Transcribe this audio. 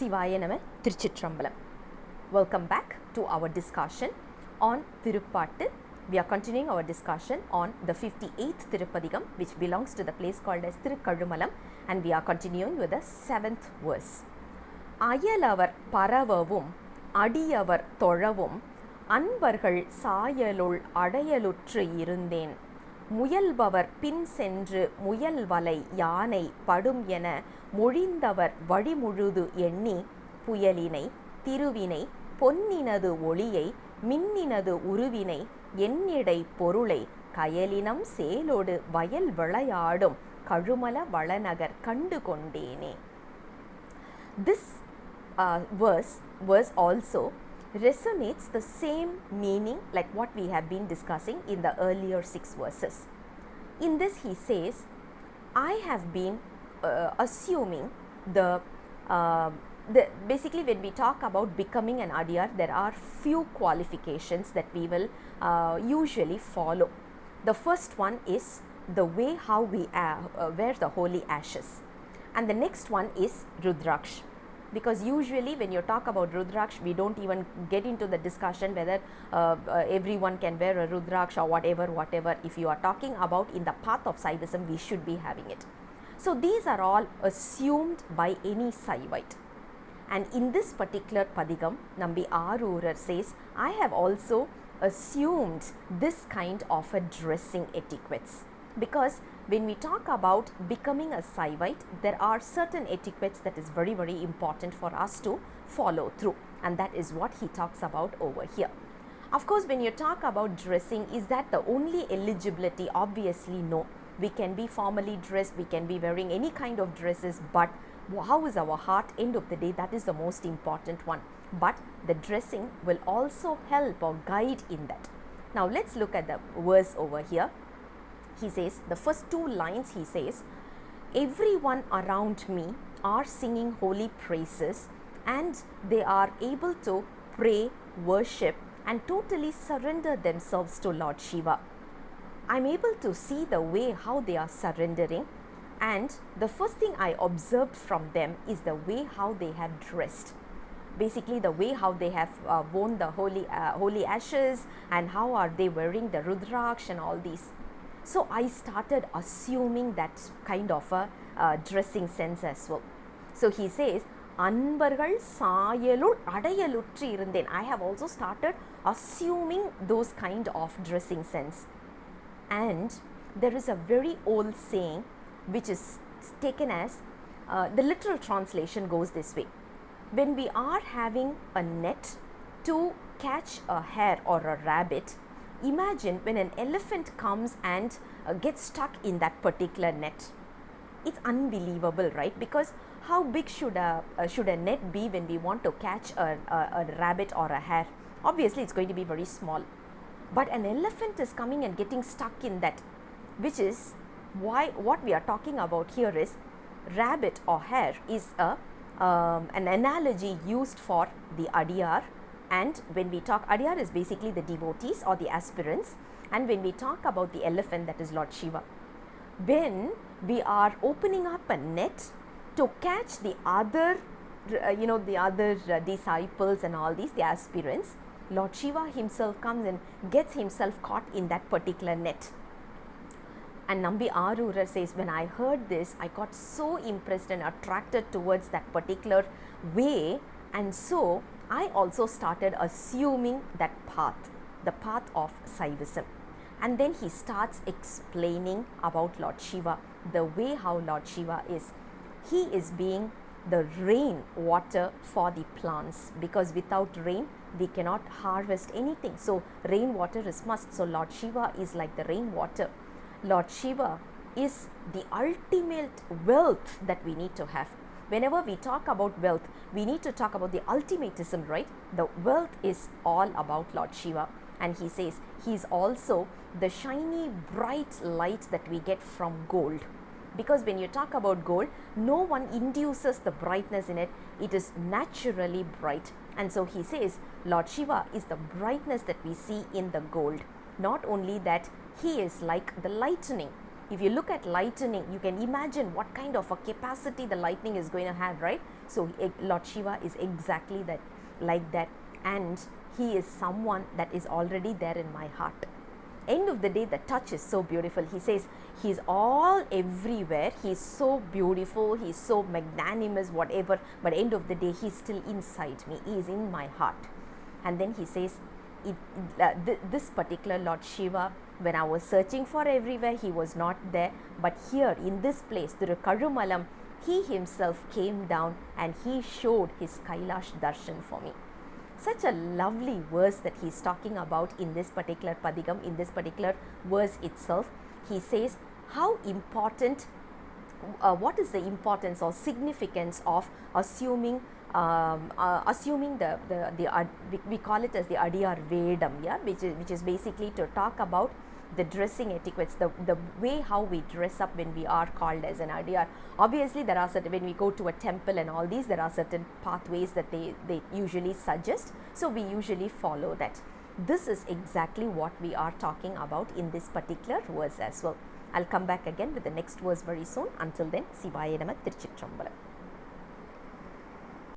Shivaya Nama Thiruppaatu. Welcome back to our discussion on Thiruppaatu. We are continuing our discussion on the 58th Thiruppadigam, which belongs to the place called as Thirukazhumalam, and we are continuing with the 7th verse. Ayalavar paravavum, adiyavar thozhavum, anbarkal saayalul adaiyalutru muyalvalai pinsendru muyalvalai yaanai padumena mozhinthavar vazhi ennipuyalinai thiruvinai ponninathu oliyai minninathu uruvinai ennidai porulaikayalinam selodu vayal vilaiyaadum kazhumala valanagar kandu kondene. This verse also resonates the same meaning like what we have been discussing in the earlier 6 verses. In this he says, I have been assuming basically when we talk about becoming an adiyar, there are few qualifications that we will usually follow. The first one is the way how we wear the holy ashes, and the next one is rudraksh. Because usually when you talk about rudraksh, we don't even get into the discussion whether everyone can wear a rudraksh or whatever. If you are talking about in the path of Saivism, we should be having it. So these are all assumed by any Saivite. And in this particular Padigam, Nambi Arurar says, I have also assumed this kind of a dressing etiquettes. Because when we talk about becoming a Saivite, there are certain etiquettes that is very, very important for us to follow through, and that is what he talks about over here. Of course, when you talk about dressing, is that the only eligibility? Obviously no. We can be formally dressed, we can be wearing any kind of dresses, but how is our heart? End of the day, that is the most important one. But the dressing will also help or guide in that. Now let's look at the verse over here. He says, the first 2 lines he says, everyone around me are singing holy praises and they are able to pray, worship and totally surrender themselves to Lord Shiva. I'm able to see the way how they are surrendering, and the first thing I observed from them is the way how they have dressed. Basically the way how they have worn the holy ashes, and how are they wearing the rudraksh and all these. So I started assuming that kind of a dressing sense as well. So he says, anbarkal saayalul adaiyalutru I have also started assuming those kind of dressing sense. And there is a very old saying which is taken as, the literal translation goes this way. When we are having a net to catch a hare or a rabbit, imagine when an elephant comes and gets stuck in that particular net. It's unbelievable, right? Because how big should a net be when we want to catch a rabbit or a hare? Obviously, it's going to be very small. But an elephant is coming and getting stuck in that, which is why what we are talking about here is rabbit or hare is an analogy used for the adiyar. And when we talk, adiyar is basically the devotees or the aspirants, and when we talk about the elephant, that is Lord Shiva. When we are opening up a net to catch the other, the other disciples and all these, the aspirants, Lord Shiva himself comes and gets himself caught in that particular net. And Nambi Arurar says, when I heard this, I got so impressed and attracted towards that particular way, and so I also started assuming that path, the path of Saivism. And then he starts explaining about Lord Shiva, the way how Lord Shiva is. He is being the rain water for the plants, because without rain we cannot harvest anything. So rain water is must. So Lord Shiva is like the rain water. Lord Shiva is the ultimate wealth that we need to have. Whenever we talk about wealth, we need to talk about the ultimatism, right? The wealth is all about Lord Shiva. And he says he is also the shiny, bright light that we get from gold. Because when you talk about gold, no one induces the brightness in it. It is naturally bright. And so he says Lord Shiva is the brightness that we see in the gold. Not only that, he is like the lightning. If you look at lightning, you can imagine what kind of a capacity the lightning is going to have, right? So Lord Shiva is exactly that, like that, and he is someone that is already there in my heart. End of the day, the touch is so beautiful. He says he's all everywhere, he's so beautiful, he's so magnanimous, whatever, but end of the day, he's still inside me, he is in my heart. And then he says, this particular Lord Shiva, when I was searching for everywhere, he was not there, but here in this place, Thirukazhumalam, he himself came down and he showed his Kailash darshan for me. Such a lovely verse that he is talking about in this particular padigam, in this particular verse itself. He says how important, what is the importance or significance of assuming we call it as the adiyar vedam, yeah, which is basically to talk about the dressing etiquettes, the way how we dress up when we are called as an adiyar. Obviously, there are certain, when we go to a temple and all these, there are certain pathways that they usually suggest. So we usually follow that. This is exactly what we are talking about in this particular verse as well. I'll come back again with the next verse very soon. Until then, Sivaya Nama, Tiruchitrambalam.